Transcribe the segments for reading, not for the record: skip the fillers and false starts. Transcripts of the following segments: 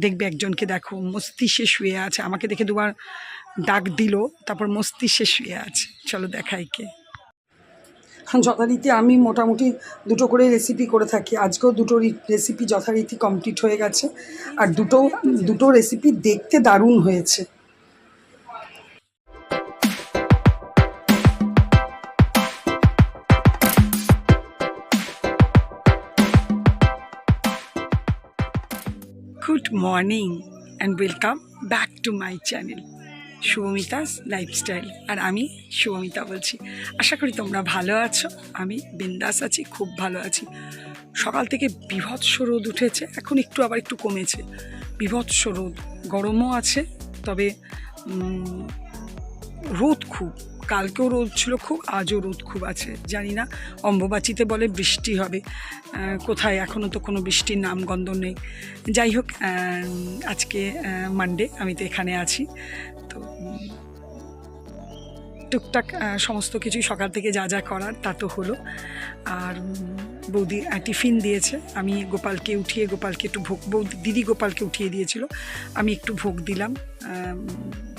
দেখবে একজনকে দেখো মস্তিষ্কে শুয়ে আছে, আমাকে দেখে দুবার ডাক দিল, তারপর মস্তিষ্কে শুয়ে আছে। চলো দেখাই কে। যথারীতি আমি মোটামুটি দুটো করে রেসিপি করে থাকি, আজকেও দুটো রেসিপি যথারীতি কমপ্লিট হয়ে গেছে, আর দুটো রেসিপি দেখতে দারুণ হয়েছে। Good morning and welcome back to my channel Shubhamita's lifestyle. আর আমি শুভমিতা বলছি। আশা করি তোমরা ভালো আছো, আমি বিন্দাস আছি, খুব ভালো আছি। সকাল থেকে বীভৎস রোদ উঠেছে, এখন আবার একটু কমেছে। বীভৎস রোদ, গরমও আছে, তবে রোদ খুব। কালকেও রোদ ছিল খুব, আজও রোদ খুব আছে। জানি না, অম্বুবাচীতে বলে বৃষ্টি হবে, কোথায় এখনও তো কোনো বৃষ্টির নামগন্ধ নেই। যাই হোক, আজকে মানডে, আমি তো এখানে আছি, তো টুকটাক সমস্ত কিছুই সকাল থেকে যা যা করার তা তো হলো। আর বৌদি টিফিন দিয়েছে, আমি গোপালকে একটু ভোগ, দিদি গোপালকে উঠিয়ে দিয়েছিল, আমি একটু ভোগ দিলাম।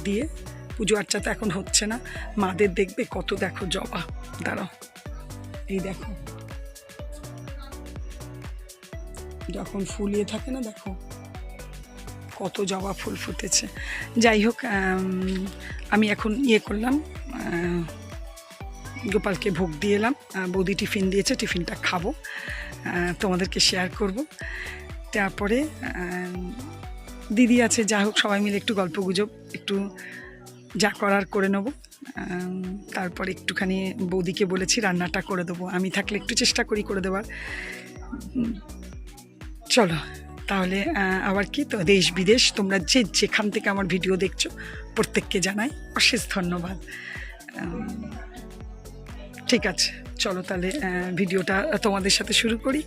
দিয়ে পুজো আর্চা তো এখন হচ্ছে না, মাদের দেখবে কত দেখো জবা, দাঁড়াও এই দেখো, যখন ফুলিয়ে থাকে না দেখো কত জবা ফুল ফুটেছে। যাই হোক, আমি এখন করলাম, গোপালকে ভোগ দিয়ে এলাম, বৌদি টিফিন দিয়েছে, টিফিনটা খাবো, তোমাদেরকে শেয়ার করব। তারপরে দিদি আছে, যা হোক সবাই মিলে একটু গল্পগুজব, একটু যা করার করে নেব। তারপর একটুখানি বৌদিকে বলেছি রান্নাটা করে দেবো, আমি থাকলে একটু চেষ্টা করি করে দেওয়ার। চলো তাহলে, আবার কি, তো দেশ বিদেশ তোমরা যেখান থেকে আমার ভিডিও দেখছো প্রত্যেককে জানাই অশেষ ধন্যবাদ। ঠিক আছে, চলো তাহলে ভিডিওটা তোমাদের সাথে শুরু করি।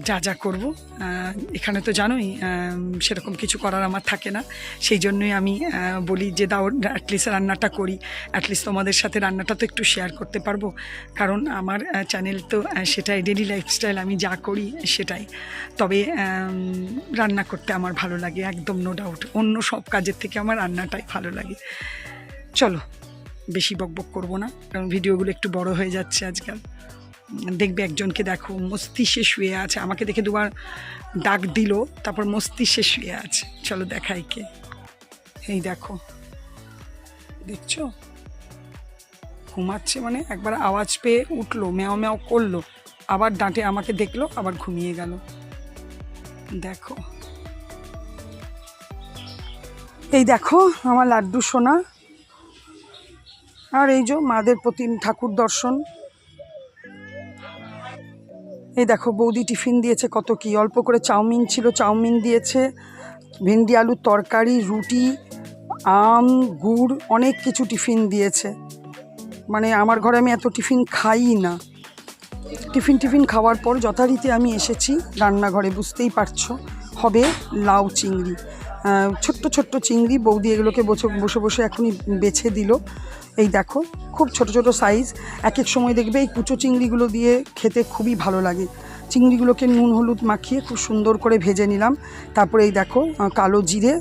যা যা করবো, এখানে তো জানোই সেরকম কিছু করার আমার থাকে না, সেই জন্যই আমি বলি যে দাও অ্যাটলিস্ট রান্নাটা করি, অ্যাটলিস্ট তোমাদের সাথে রান্নাটা তো একটু শেয়ার করতে পারবো, কারণ আমার চ্যানেল তো সেটাই, ডেলি লাইফস্টাইল, আমি যা করি সেটাই। তবে রান্না করতে আমার ভালো লাগে, একদম নো ডাউট, অন্য সব কাজের থেকে আমার রান্নাটাই ভালো লাগে। চলো বেশি বকবক করবো না, কারণ ভিডিওগুলো একটু বড় হয়ে যাচ্ছে আজকাল। দেখবে একজনকে দেখো মস্তিষ্কে শুয়ে আছে, আমাকে দেখে দুবার ডাক দিল, তারপর মস্তিষ্কে শুয়ে আছে। চলো দেখাই কে। এই দেখো, দেখছো ঘুমাচ্ছে, মানে একবার আওয়াজ পেয়ে উঠলো, ম্যাও ম্যাও করলো, আবার ডাঁটে আমাকে দেখলো, আবার ঘুমিয়ে গেল। দেখো, এই দেখো আমার লাড্ডু সোনা। আর এই যে মাদের প্রতি ঠাকুর দর্শন। এই দেখো বৌদি টিফিন দিয়েছে, কত কি, অল্প করে চাউমিন ছিল, চাউমিন দিয়েছে, ভেন্ডি আলুর তরকারি, রুটি, আম, গুড়, অনেক কিছু টিফিন দিয়েছে। মানে আমার ঘরে আমি এত টিফিন খাই না। টিফিন খাওয়ার পর যথারীতি আমি এসেছি রান্নাঘরে, বুঝতেই পারছো, হবে লাউ চিংড়ি, ছোট্ট ছোট্ট চিংড়ি। বৌদি এগুলোকে বসে বসে এখনই বেছে দিল। এই দেখো খুব ছোট ছোট সাইজ, এক এক সময় দেখবে এই কুচো চিংড়িগুলো দিয়ে খেতে খুবই ভালো লাগে। চিংড়িগুলোকে নুন হলুদ মাখিয়ে খুব সুন্দর করে ভেজে নিলাম। তারপরে এই দেখো কালো জিরে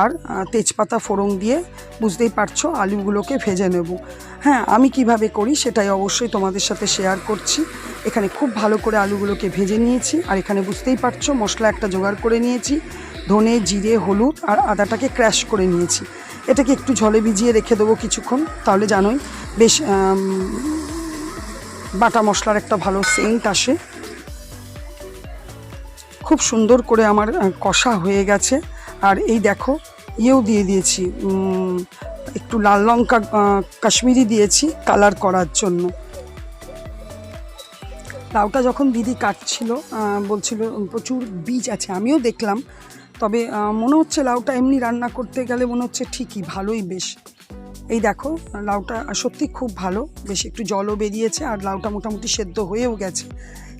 আর তেজপাতা ফোড়ন দিয়ে, বুঝতেই পারছো, আলুগুলোকে ভেজে নেব। হ্যাঁ, আমি কিভাবে করি সেটাই অবশ্যই তোমাদের সাথে শেয়ার করছি। এখানে খুব ভালো করে আলুগুলোকে ভেজে নিয়েছি, আর এখানে বুঝতেই পারছো মশলা একটা জোগাড় করে নিয়েছি, ধনে, জিরে, হলুদ আর আদাটাকে ক্র্যাশ করে নিয়েছি। এটাকে একটু জলে ভিজিয়ে রেখে দেবো কিছুক্ষণ, তাহলে জানোই বেশ বাটা মশলার একটা ভালো সেন্ট আসে। খুব সুন্দর করে আমার কষা হয়ে গেছে। আর এই দেখো দিয়ে দিয়েছি একটু লাল লঙ্কা কাশ্মীরি দিয়েছি কালার করার জন্য। লাউটা যখন দিদি কাটছিল বলছিল প্রচুর বীজ আছে, আমিও দেখলাম, তবে মনে হচ্ছে লাউটা এমনি রান্না করতে গেলে মনে হচ্ছে ঠিকই ভালোই বেশ। এই দেখো লাউটা সত্যি খুব ভালো, বেশ একটু জলও বেরিয়েছে, আর লাউটা মোটামুটি সেদ্ধ হয়েও গেছে।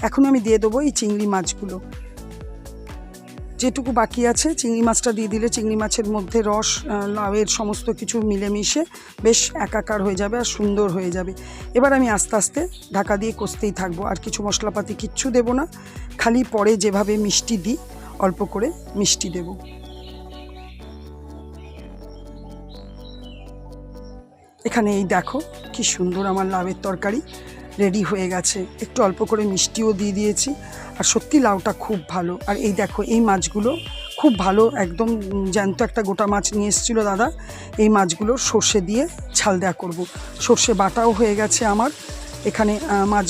এখন আমি দিয়ে দেবো এই চিংড়ি মাছগুলো, যেটুকু বাকি আছে চিংড়ি মাছটা দিয়ে দিলে চিংড়ি মাছের মধ্যে রস, লাউয়ের সমস্ত কিছু মিলেমিশে বেশ একাকার হয়ে যাবে আর সুন্দর হয়ে যাবে। এবার আমি আস্তে আস্তে ঢাকা দিয়ে কষতেই থাকবো, আর কিছু মশলাপাতি কিচ্ছু দেবো না, খালি পরে যেভাবে মিষ্টি দিই অল্প করে মিষ্টি দেব। এখানে এই দেখো কি সুন্দর আমার লাউয়ের তরকারি রেডি হয়ে গেছে। একটু অল্প করে মিষ্টিও দিয়ে দিয়েছি। আর সত্যি লাউটা খুব ভালো। আর এই দেখো এই মাছগুলো খুব ভালো, একদম জ্যান্ত একটা গোটা মাছ নিয়ে এসেছিলো দাদা। এই মাছগুলো সর্ষে দিয়ে ঝাল দেওয়া করব। সর্ষে বাটাও হয়ে গেছে আমার। এখানে মাছ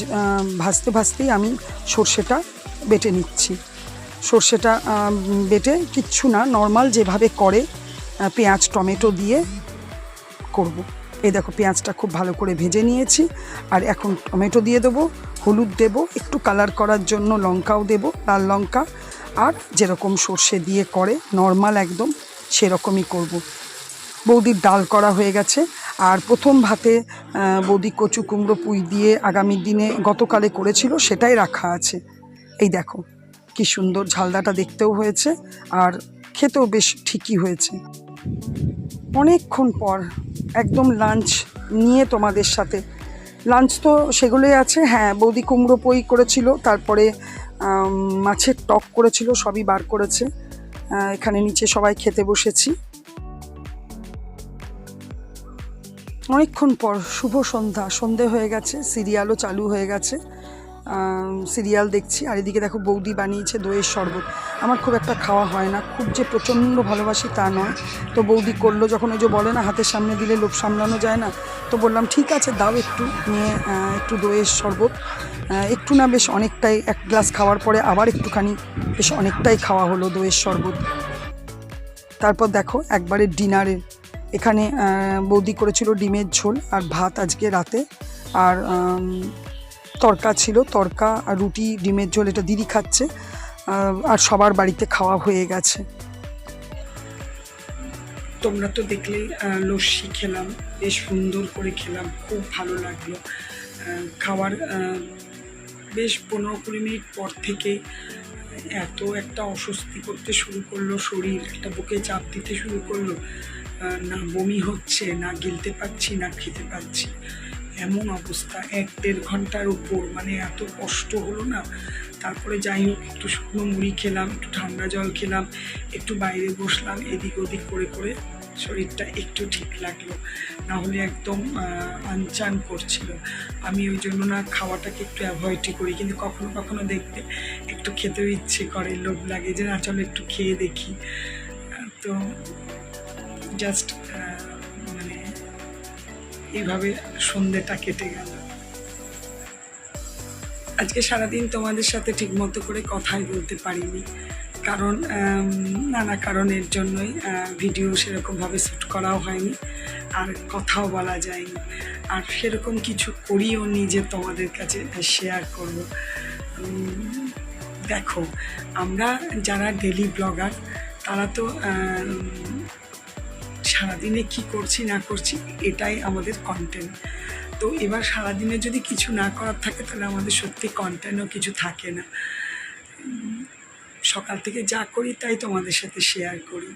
ভাজতে ভাজতেই আমি সর্ষেটা বেটে নিচ্ছি। সর্ষেটা বেটে কিচ্ছু না, নর্মাল যেভাবে করে পেঁয়াজ টমেটো দিয়ে করব। এই দেখো পেঁয়াজটা খুব ভালো করে ভেজে নিয়েছি। আর এখন টমেটো দিয়ে দেবো, হলুদ দেবো, একটু কালার করার জন্য লঙ্কাও দেবো, লাল লঙ্কা। আর যেরকম সর্ষে দিয়ে করে নর্মাল একদম সেরকমই করব। বৌদির ডাল করা হয়ে গেছে। আর প্রথম ভাতে বৌদি কচু কুমড়ো পুঁই দিয়ে আগামী দিনে গতকালে করেছিল, সেটাই রাখা আছে। এই দেখো কি সুন্দর ঝালদাটা দেখতেও হয়েছে আর খেতেও বেশ ঠিকই হয়েছে। অনেকক্ষণ পর একদম লাঞ্চ নিয়ে তোমাদের সাথে। লাঞ্চ তো সেগুলোই আছে। হ্যাঁ, বৌদি কুমড়ো পুঁই করেছিল, তারপরে মাছের টক করেছিল, সবই বার করেছে। এখানে নিচে সবাই খেতে বসেছি। অনেকক্ষণ পর শুভ সন্ধ্যা, সন্ধে হয়ে গেছে, সিরিয়ালও চালু হয়ে গেছে। সিরিয়াল দেখছি। আর এদিকে দেখো বৌদি বানিয়েছে দইয়ের শরবত। আমার খুব একটা খাওয়া হয় না, খুব যে প্রচণ্ড ভালোবাসি তা নয়। তো বৌদি করলো যখন, ওই যে বলে না হাতের সামনে দিলে লোভ সামলানো যায় না, তো বললাম ঠিক আছে দাও একটু, নিয়ে একটু দইয়ের শরবত। একটু না বেশ অনেকটাই, এক গ্লাস খাওয়ার পরে আবার একটুখানি বেশ অনেকটাই খাওয়া হলো দইয়ের শরবত। তারপর দেখো একবারে ডিনারে এখানে বৌদি করেছিল ডিমের ঝোল আর ভাত আজকে রাতে। আর তরকা ছিল, তরকা আর রুটি ডিমের ঝোল, এটা দিদি খাচ্ছে। আর সবার বাড়িতে খাওয়া হয়ে গেছে। তোমরা তো দেখলেই লস্যি খেলাম, বেশ সুন্দর করে খেলাম, খুব ভালো লাগলো। খাওয়ার বেশ 15-20 মিনিট পর থেকে এত একটা অস্বস্তি করতে শুরু করলো শরীর, একটা বুকে চাপ দিতে শুরু করলো। না বমি হচ্ছে, না গিলতে পারছি, না খেতে পারছি, এমন অবস্থা। 1-1.5 ঘন্টার উপর, মানে এত কষ্ট হলো না। তারপরে যাই হোক একটু শুকনো মুড়ি খেলাম, একটু ঠান্ডা জল খেলাম, একটু বাইরে বসলাম, এদিক ওদিক করে করে শরীরটা একটু ঠিক লাগলো। না হলে একদম আনচান করছিল। আমি ওই জন্য না খাওয়াটাকে একটু অ্যাভয়েডই করি। কিন্তু কখনো কখনো দেখতে একটু খেতেও ইচ্ছে করে, লোভ লাগে যে না চলো একটু খেয়ে দেখি। তো জাস্ট মানে এইভাবে সন্ধ্যেটা কেটে গেল। আজকে সারাদিন তোমাদের সাথে ঠিকমতো করে কথাই বলতে পারিনি, কারণ নানা কারণের জন্যই ভিডিও সেরকমভাবে শ্যুট করাও হয়নি, আর কথাও বলা যায়নি। আর সেরকম কিছু করিও নি যে তোমাদের কাছে শেয়ার করব। দেখো আমরা যারা ডেলি ব্লগার, তারা তো সারাদিনে কি করছি না করছি এটাই আমাদের কন্টেন্ট। তো এবার সারাদিনে যদি কিছু না করার থাকে তাহলে আমাদের সত্যি কন্টেন্টও কিছু থাকে না। সকাল থেকে যা করি তাই তোমাদের সাথে শেয়ার করি।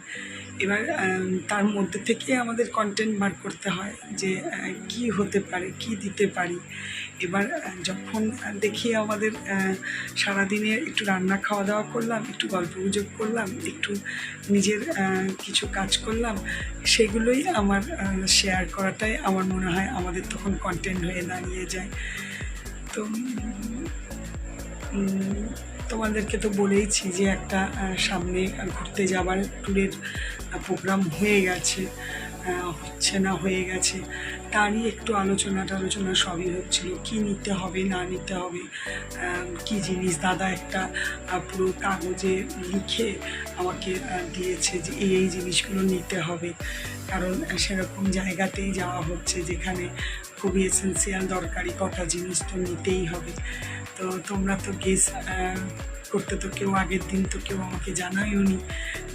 এবার তার মধ্যে থেকে আমাদের কন্টেন্ট বার করতে হয় যে কি হতে পারে, কি দিতে পারি। এবার যখন দেখি আমাদের সারাদিনে একটু রান্না খাওয়া দাওয়া করলাম, একটু গল্প গুজব করলাম, একটু নিজের কিছু কাজ করলাম, সেগুলোই আমার শেয়ার করাটাই আমার মনে হয় আমাদের তখন কন্টেন্ট হয়ে দাঁড়িয়ে যায়। তো তোমাদেরকে তো বলেইছি যে একটা সামনে ঘুরতে যাবার ট্যুরের প্রোগ্রাম হয়ে গেছে, হচ্ছে না হয়ে গেছে, তারই একটু আলোচনা সবই হচ্ছিল। কি নিতে হবে না নিতে হবে, কি জিনিস। দাদা একটা পুরো কাগজে লিখে আমাকে দিয়েছে যে এই জিনিসগুলো নিতে হবে, কারণ সেরকম জায়গাতেই যাওয়া হচ্ছে যেখানে খুবই এসেন্সিয়াল দরকারি কটা জিনিস তো নিতেই হবে। তো তোমরা তো গেস করতে তো কেউ আগের দিন তো কেউ আমাকে জানাইও নি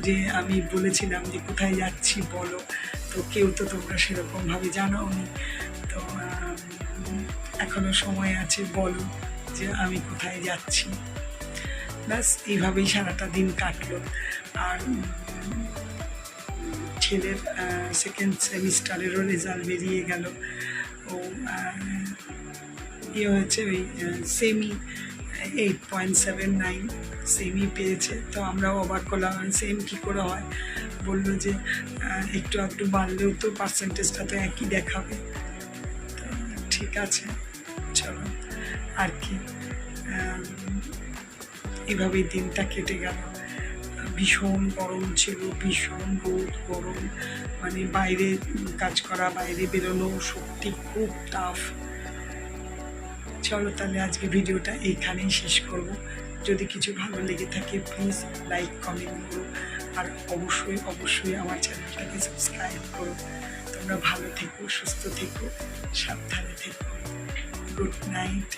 যে আমি বলেছিলাম যে কোথায় যাচ্ছি বলো, তো কেউ তো তোমরা সেরকমভাবে জানাও নি। তো এখনও সময় আছে, বলো যে আমি কোথায় যাচ্ছি। ব্যাস এইভাবেই সারাটা দিন কাটলো। আর ছেলের সেকেন্ড সেমিস্টারেরও রেজাল্ট বেরিয়ে গেল। ও ইয়ে হয়েছে, ওই সেমি 8.79 সেমই পেয়েছে। তো আমরাও অবাক করলাম, সেম কী করে হয়। বললো যে একটু একটু বাড়লেও তো পার্সেন্টেজটা তো একই দেখাবে। তো ঠিক আছে, চলো আর কি। এভাবেই দিনটা কেটে গেল। ভীষণ গরম ছিল, ভীষণ রোদ গরম, মানে বাইরে কাজ করা, বাইরে বেরোনো সত্যি খুব টাফ। চলো তাহলে আজকে ভিডিওটা এইখানেই শেষ করব। যদি কিছু ভালো লেগে থাকে প্লিজ লাইক কমেন্ট করো, আর অবশ্যই অবশ্যই আমার চ্যানেলটাকে সাবস্ক্রাইব করো। তোমরা ভালো থেকো, সুস্থ থেকো, সাবধানে থেকো। Good night.